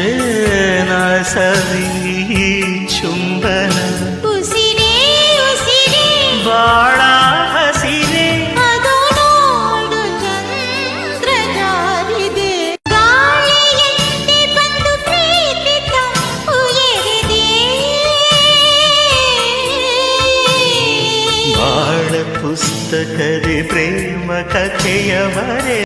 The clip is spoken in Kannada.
ಏನ ಸವಿ ಚುಂಬನ ಉಸಿರೇ ಉಸಿರೇ ಬಾಳ ಹಸಿರೇ ಅದು ನೋಡು ಚಂದ್ರ ಜಾರಿದೆ ಗಾಳಿಯಂತೆ ಬಂದು ಪ್ರೀತಿ ತಂಪು ಎರೆದೆ ಬಾಳ ಪುಸ್ತಕದ ಪ್ರೇಮ ಕಥೆಯ ಬರೆ